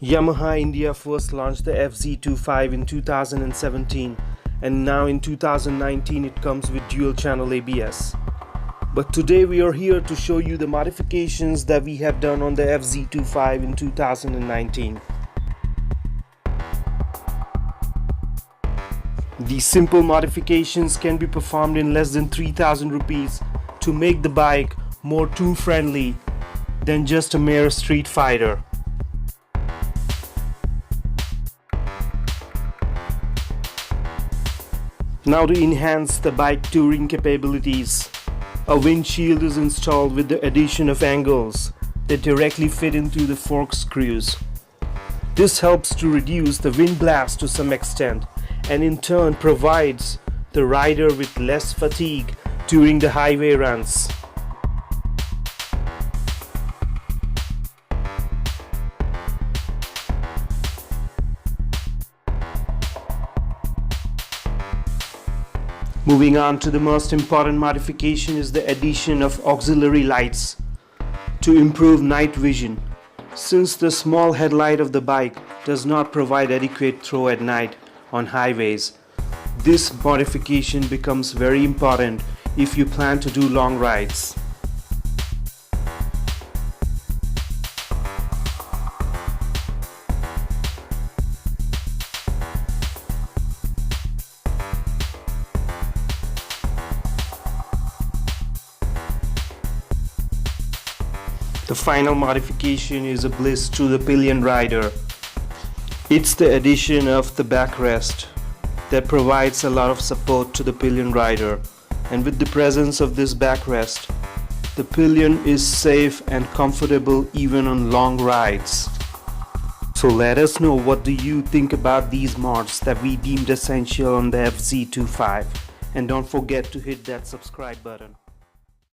Yamaha India first launched the fz25 in 2017 and now in 2019 it comes with dual channel ABS. But today we are here to show you the modifications that we have done on the fz25 in 2019. These simple modifications can be performed in less than 3,000 rupees to make the bike more tool friendly than just a mere street fighter. Now to enhance the bike touring capabilities, a windshield is installed with the addition of angles that directly fit into the fork screws. This helps to reduce the wind blast to some extent and in turn provides the rider with less fatigue during the highway runs. Moving on to the most important modification is the addition of auxiliary lights to improve night vision. Since the small headlight of the bike does not provide adequate throw at night on highways, this modification becomes very important if you plan to do long rides. The final modification is a bliss to the pillion rider. It's the addition of the backrest that provides a lot of support to the pillion rider, and with the presence of this backrest, the pillion is safe and comfortable even on long rides. So let us know, what do you think about these mods that we deemed essential on the fz25, and don't forget to hit that subscribe button.